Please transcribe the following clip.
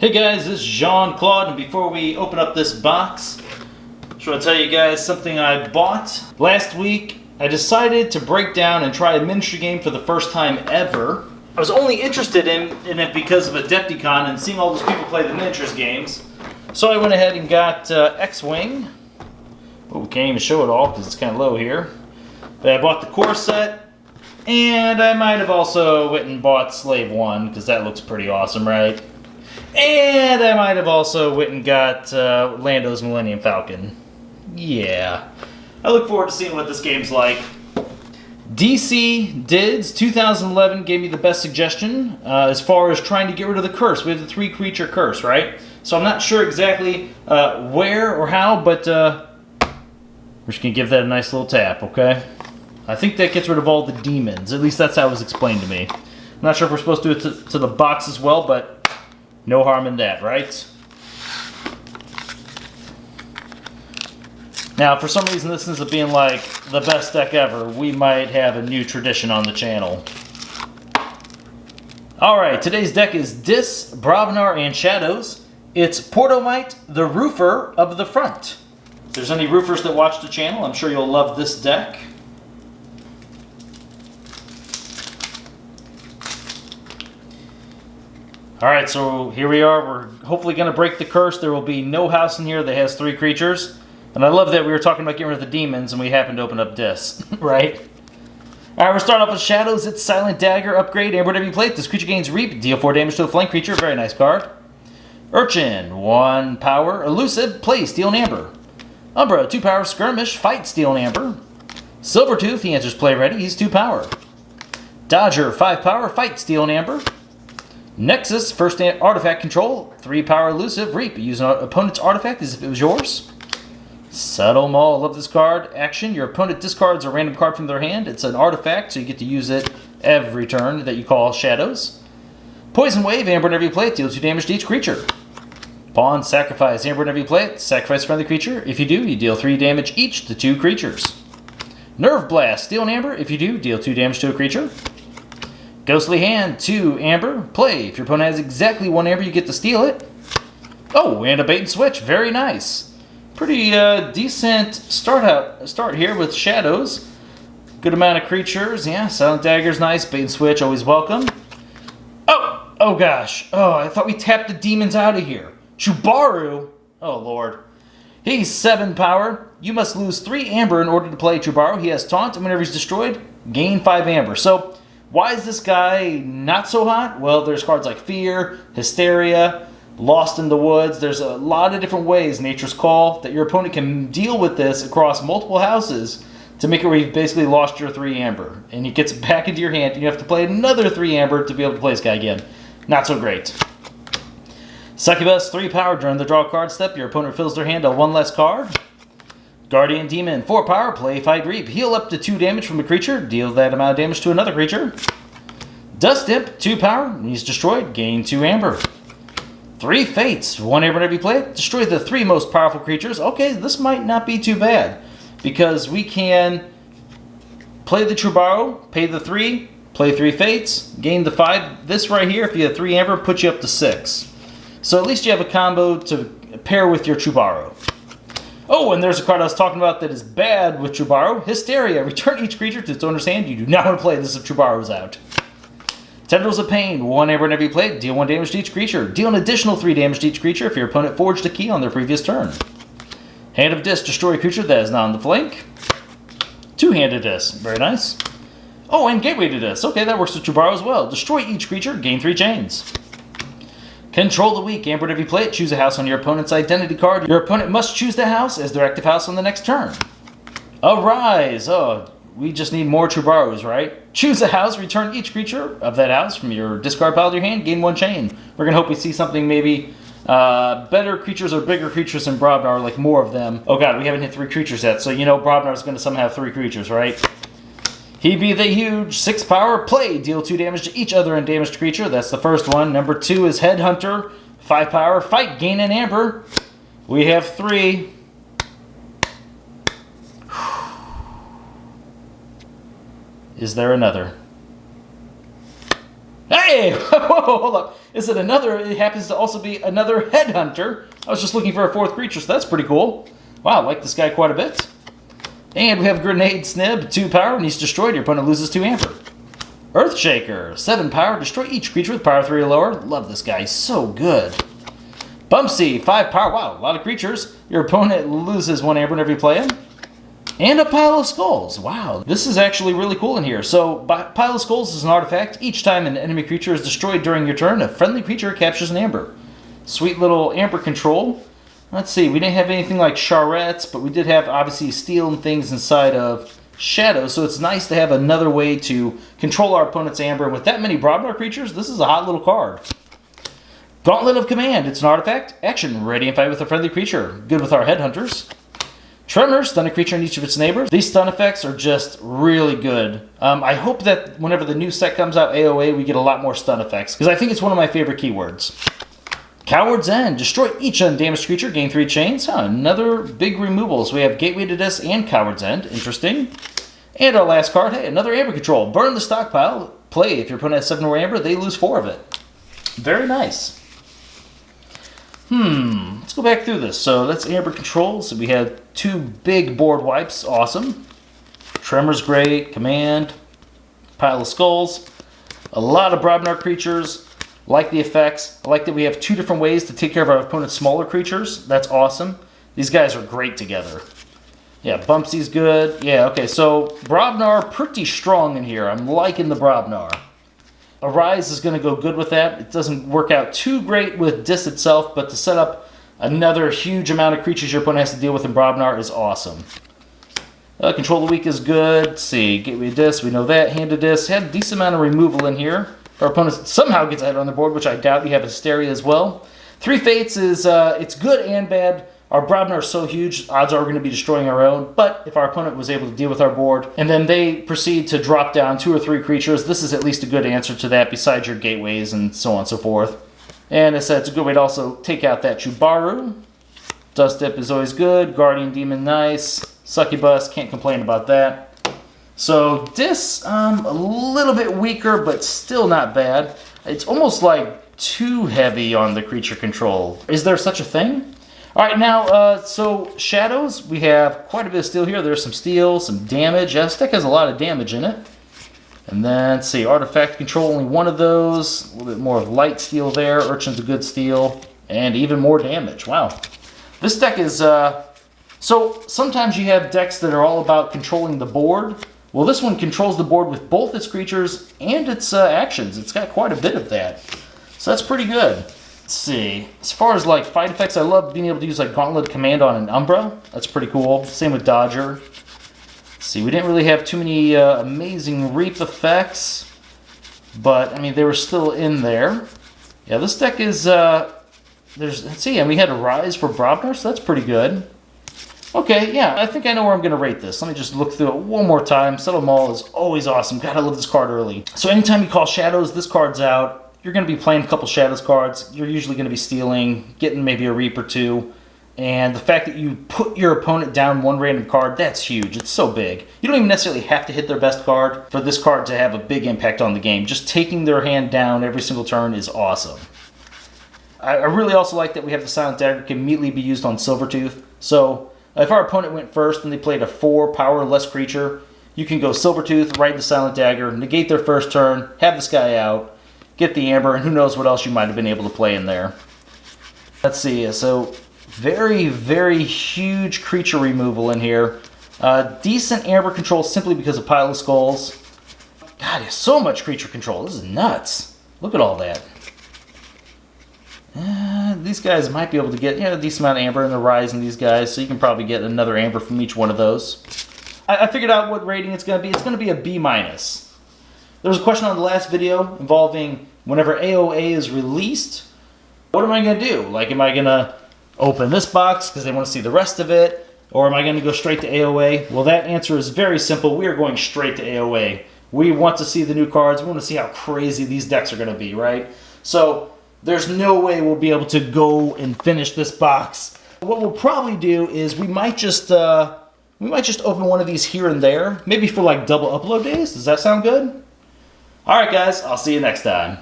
Hey guys, this is Jean-Claude, and before we open up this box, I just want to tell you guys something I bought. Last week, I decided to break down and try a miniature game for the first time ever. I was only interested in it because of Adepticon and seeing all those people play the miniatures games. So I went ahead and got X-Wing. Oh, we can't even show it all because it's kind of low here. But I bought the core set, and I might have also went and bought Slave 1 because that looks pretty awesome, right? And I might have also went and got Lando's Millennium Falcon. Yeah. I look forward to seeing what this game's like. DC Dids 2011 gave me the best suggestion as far as trying to get rid of the curse. We have the 3-creature curse, right? So I'm not sure exactly where or how, but we're just going to give that a nice little tap, okay? I think that gets rid of all the demons. At least that's how it was explained to me. I'm not sure if we're supposed to do it to the box as well, but no harm in that, right? Now, for some reason, this ends up being like the best deck ever. We might have a new tradition on the channel. Alright, today's deck is Dis, Bravnar, and Shadows. It's Portomite, the Roofer of the Front. If there's any roofers that watch the channel, I'm sure you'll love this deck. Alright, so here we are. We're hopefully going to break the curse. There will be no house in here that has 3 creatures. And I love that we were talking about getting rid of the demons and we happened to open up Dis, right? Alright, we're starting off with Shadows. It's Silent Dagger, upgrade, Amber whenever you play it. This creature gains Reap, deal 4 damage to a flank creature. Very nice card. Urchin, 1 power. Elusive, play, steal an Amber. Umbra, 2 power. Skirmish, fight, steal an Amber. Silvertooth, he answers play ready. He's 2 power. Dodger, 5 power. Fight, steal an Amber. Nexus, first artifact control, 3 power elusive, Reap. Use an opponent's artifact as if it was yours. Subtle Maul, love this card. Action, your opponent discards a random card from their hand. It's an artifact, so you get to use it every turn that you call Shadows. Poison Wave, Amber whenever you play it, deal 2 damage to each creature. Pawn Sacrifice, Amber whenever you play it, sacrifice a friendly creature. If you do, you deal 3 damage each to 2 creatures. Nerve Blast, steal an Amber. If you do, deal 2 damage to a creature. Ghostly Hand, 2 Amber. Play. If your opponent has exactly 1 Amber, you get to steal it. Oh, and a bait and switch. Very nice. Pretty decent start here with Shadows. Good amount of creatures. Yeah, Silent Dagger's nice. Bait and switch, always welcome. Oh gosh. Oh, I thought we tapped the demons out of here. Chubaru. Oh, Lord. He's 7 power. You must lose 3 Amber in order to play Chubaru. He has Taunt, and whenever he's destroyed, gain 5 Amber. So, why is this guy not so hot? Well, there's cards like Fear, Hysteria, Lost in the Woods. There's a lot of different ways, Nature's Call, that your opponent can deal with this across multiple houses to make it where you've basically lost your 3 Amber. And he gets back into your hand, and you have to play another 3 Amber to be able to play this guy again. Not so great. Succubus, 3 power. During the draw card step, your opponent fills their hand to 1 less card. Guardian Demon, 4 power, play, fight, reap. Heal up to 2 damage from a creature, deal that amount of damage to another creature. Dust Imp, 2 power, when he's destroyed, gain 2 Amber. 3 Fates, 1 Amber whenever you play it, destroy the 3 most powerful creatures. Okay, this might not be too bad, because we can play the Chubaru, pay the 3, play 3 Fates, gain the 5. This right here, if you have 3 Amber, puts you up to 6. So at least you have a combo to pair with your Chubaru. Oh, and there's a card I was talking about that is bad with Chubaru. Hysteria. Return each creature to its owner's hand. You do not want to play this if Chubaru's out. Tendrils of Pain. 1 Amber whenever you play it. Deal 1 damage to each creature. Deal an additional 3 damage to each creature if your opponent forged a key on their previous turn. Hand of Dis. Destroy a creature that is not on the flank. 2-handed Dis. Very nice. Oh, and Gateway to Dis. Okay, that works with Chubaru as well. Destroy each creature. Gain 3 chains. Control the Weak. Amber whenever you play it, choose a house on your opponent's identity card. Your opponent must choose the house as their active house on the next turn. Arise. Oh, we just need more Chubarus, right? Choose a house, return each creature of that house from your discard pile to your hand, gain 1 chain. We're going to hope we see something maybe better creatures or bigger creatures than Bravnar, like more of them. Oh god, we haven't hit 3 creatures yet, so you know Bravnar's going to somehow have 3 creatures, right? He be the huge 6 power, play, deal 2 damage to each other undamaged creature. That's the first one. Number 2 is Headhunter, 5 power, fight, gain an Amber. We have 3. Is there another? Hey! Whoa, hold up. Is it another? It happens to also be another headhunter. I was just looking for a 4th creature, so that's pretty cool. Wow, I like this guy quite a bit. And we have Grenade Snib, 2 power. When he's destroyed, your opponent loses 2 amber. Earthshaker, 7 power. Destroy each creature with power 3 or lower. Love this guy, so good. Bumpsy, 5 power. Wow, a lot of creatures. Your opponent loses 1 amber whenever you play him. And a Pile of Skulls. Wow, this is actually really cool in here. So, Pile of Skulls is an artifact. Each time an enemy creature is destroyed during your turn, a friendly creature captures an amber. Sweet little amber control. Let's see, we didn't have anything like charrettes, but we did have, obviously, steel and things inside of Shadow, so it's nice to have another way to control our opponent's amber. And with that many Brobnar creatures, this is a hot little card. Gauntlet of Command. It's an artifact. Action. Ready and fight with a friendly creature. Good with our headhunters. Tremor, stun a creature in each of its neighbors. These stun effects are just really good. I hope that whenever the new set comes out, AOA, we get a lot more stun effects, because I think it's one of my favorite keywords. Coward's End. Destroy each undamaged creature, gain 3 chains. Another big removal. So we have Gateway to Dis and Coward's End. Interesting. And our last card, hey, another amber control. Burn the stockpile. Play. If your opponent has 7 more amber, they lose 4 of it. Very nice. Let's go back through this. So that's amber control. So we had 2 big board wipes. Awesome. Tremor's great. Command. Pile of Skulls. A lot of Brobnar creatures. Like the effects. I like that we have 2 different ways to take care of our opponent's smaller creatures. That's awesome. These guys are great together. Yeah, Bumpsy's good. Yeah, okay, so Brobnar pretty strong in here. I'm liking the Brobnar. Arise is going to go good with that. It doesn't work out too great with Dis itself, but to set up another huge amount of creatures your opponent has to deal with in Brobnar is awesome. Control of the Weak is good. Let's see, Gateway Dis, we know that. Hand of Dis, had a decent amount of removal in here. Our opponent somehow gets ahead on the board, which I doubt. You have Hysteria as well. 3 Fates is, it's good and bad. Our Brobnar is so huge, odds are we're going to be destroying our own. But if our opponent was able to deal with our board, and then they proceed to drop down 2 or 3 creatures, this is at least a good answer to that, besides your gateways and so on and so forth. And I said it's a good way to also take out that Chubaru. Dust Dip is always good. Guardian Demon, nice. Succubus, can't complain about that. So Dis, a little bit weaker, but still not bad. It's almost like too heavy on the creature control. Is there such a thing? All right, now, so Shadows, we have quite a bit of steel here. There's some steel, some damage. Yeah, this deck has a lot of damage in it. And then, let's see, Artifact Control, only 1 of those. A little bit more of light steel there. Urchin's a good steel. And even more damage. Wow. This deck is, so sometimes you have decks that are all about controlling the board. Well, this one controls the board with both its creatures and its actions. It's got quite a bit of that. So that's pretty good. Let's see. As far as like fight effects, I love being able to use like Gauntlet of Command on an Umbra. That's pretty cool. Same with Dodger. Let's see, we didn't really have too many amazing Reap effects, but I mean they were still in there. Yeah, this deck is let's see, and we had a Rise for Brobnar, so that's pretty good. Okay, yeah, I think I know where I'm going to rate this. Let me just look through it one more time. Settle Maul is always awesome. God, I love this card early. So anytime you call Shadows, this card's out. You're going to be playing a couple Shadows cards. You're usually going to be stealing, getting maybe a Reap or 2. And the fact that you put your opponent down 1 random card, that's huge. It's so big. You don't even necessarily have to hit their best card for this card to have a big impact on the game. Just taking their hand down every single turn is awesome. I really also like that we have the Silent Dagger can immediately be used on Silvertooth. So if our opponent went first and they played a 4 power less creature, you can go Silvertooth, right into Silent Dagger, negate their first turn, have this guy out, get the Amber, and who knows what else you might have been able to play in there. Let's see, so very, very huge creature removal in here. Decent Amber control simply because of Pile of Skulls. God, there's so much creature control. This is nuts. Look at all that. These guys might be able to get a decent amount of Amber in the Rise in these guys, so you can probably get another Amber from each one of those. I figured out what rating it's going to be. It's going to be a B-. There was a question on the last video involving whenever AOA is released, what am I going to do? Like, am I going to open this box because they want to see the rest of it? Or am I going to go straight to AOA? Well, that answer is very simple. We are going straight to AOA. We want to see the new cards. We want to see how crazy these decks are going to be, right? So there's no way we'll be able to go and finish this box. What we'll probably do is we might just open one of these here and there, maybe for like double upload days. Does that sound good? All right, guys, I'll see you next time.